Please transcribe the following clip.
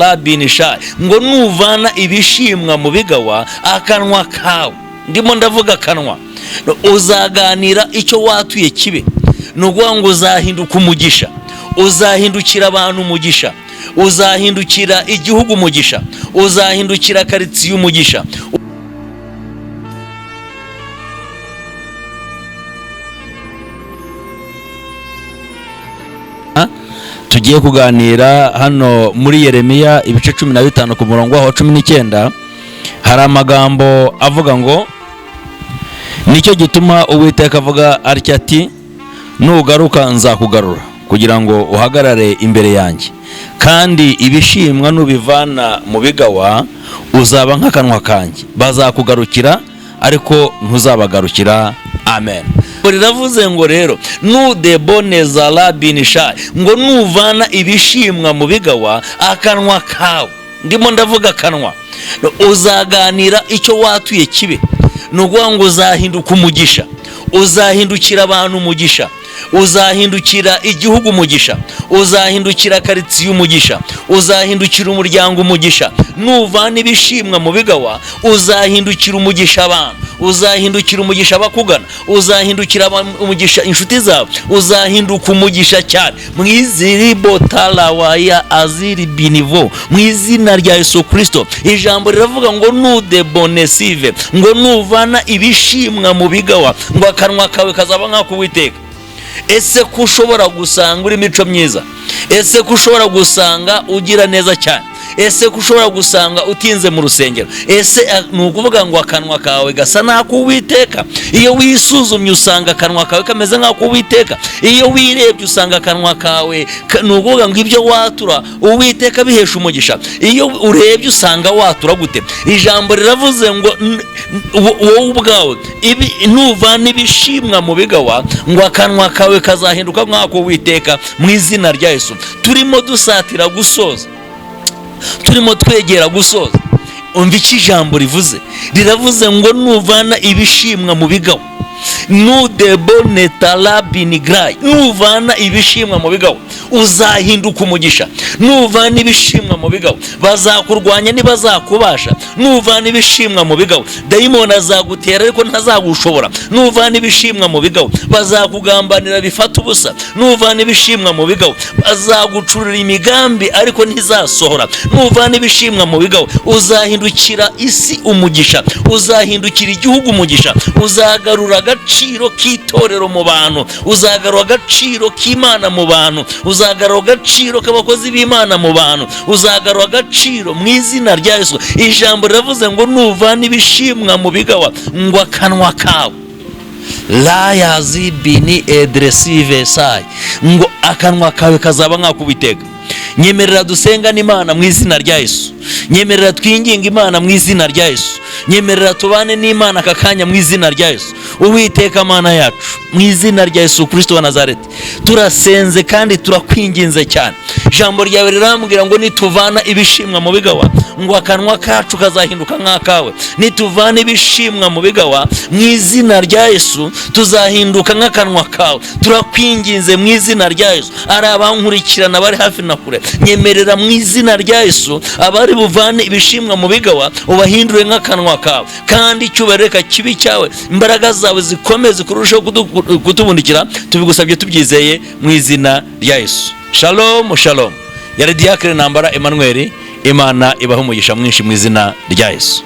Rabinisha ngo nuvana ibishimwa mu bigawa akanwa kawe, ndimo ndavuga akanwa, uzaganira icyo watuye kibe, nuguha ngo uzahinduka umugisha, uzahindukira abantu umugisha, uzahindukira igihugu umugisha, uzahindukira karitsiye umugisha. Tugiye kuganira hano muri Yeremiya ibice 15 ku murongo wa 19. Hari amagambo avuga ngo nicyo gituma Uwiteka avuga atya ati, nugaruka nzakugarura kugira ngo uhagarare imbere yanjye, kandi ibishimwa nubivana mu bigawa uzaba nk'akanwa kanjye, bazakugarukira ariko ntuzabagarukira. Amen. Riravuze ngo rero nudeboneza Rabinisha ngo nuvana ibishimwa mu bigawa akanwa kawe, ndimo ndavuga akanwa, uzaganira icyo watuye kibe, nuguha ngo uzahinduka umugisha, uzahindukira abantu umugisha, uzahindukira igihugu umugisha, uzahindukira karitsiye umugisha, uzahindukira umuryango umugisha. Nuvana ibishimwa mu bigawa uzahindukira umugisha abantu, uzahindukira umugisha abakugana, uzahindukira umugisha inshuti zawe, uzahinduka umugisha cyane mwiziribo tarawaya aziri binivo mu izina rya Yesu Kristo. Ijambo riravuga ngo nudebonesive ngo nuvana ibishimwa mu bigawa ngo akanwa kawe kazaba nk'ako Uwiteka. Ese ko ushobora gusanga uri mico myiza? Ese ko ushobora gusanga ugira neza cyane? Ese ko ushobora gusanga utinze mu rusengero? Ese nukuvuga ngo akanwa kawe gasa n'ako Uwiteka? Iyo wisuzumye usanga akanwa kawe kameze nk'ako Uwiteka? Iyo wirebye usanga akanwa kawe nukuvuga ngo ibyo watura Uwiteka bihesha umugisha? Iyo urebye usanga watura gute? Ijambo riravuze ngo wowe ubwawe nuvana ibishimwa mu bigawa ngo akanwa kawe kazahinduka nk'ako Uwiteka mu izina rya Yesu. Turimo dusatira gusoza, turimo twegera gusoza. Umva iki ijambo rivuze, riravuze ngo nuvana ibishimwa mu bigawa nudeboneta Rabinigrai, nuvana ibishimwa mu bigawa uzahinduka umugisha. Nuvana ibishimwa mu bigawa bazakurwanya ntibazakubasha. Nuvana ibishimwa mu bigawa dayimoni azagutera ariko ntazagushobora. Nuvana ibishimwa mu bigawa bazakugambanira bifata ubusa. Nuvana ibishimwa mu bigawa bazagucurira imigambi ariko ntizasohora. Nuvana ibishimwa mu bigawa uzahindukira isi umugisha, uzahindukira igihugu umugisha, uzagarura agaciro k'itorero mu bantu, uzagarura agaciro k'Imana mu bantu, uzagarura agaciro k'abakozi b'Imana mu bantu, uzagarura agaciro mu izina rya Yesu. Ijambo riravuze ngo nuvana ibishimwa mu bigawa ngo akanwa kawe layazibini edresive sai ngo akanwa kawe kazaba nk'ako Uwiteka. Nyemerera dusengane Imana mu izina rya Yesu, nyemerera twinginga Imana mu izina rya Yesu, nyemerera tubane n'Imana aka kanya mu izina rya Yesu. Uwiteka Mana yacu, mu izina rya Yesu Kristo wa Nazareti, turasenze kandi turakwinginze cyane. Ijambo ryawe rirambwira ngo nituvana ibishimwa mu bigawa ngo akanwa kacu kazahinduka nk'akawe. Nituvana ibishimwa mu bigawa mu izina rya Yesu tuzahinduka nk'akanwa kawe. Turakwinginze mu izina rya Yesu. Ari abankurikirana bari hafi na kure, nyemerera mu izina rya Yesu abari buvane ibishimwa mu bigawa ubahindure nk'akanwa kawe, kandi icyubahiro kibi cyawe, imbaraga zawe zikomeze kurushaho kutubundikira. Tubigusabye tubyizeye mu izina rya Yesu. Shalom shalom. Yari Diakre Ntambara Emmanuel. Imana ibahe umugisha mwinshi mu izina rya Yesu.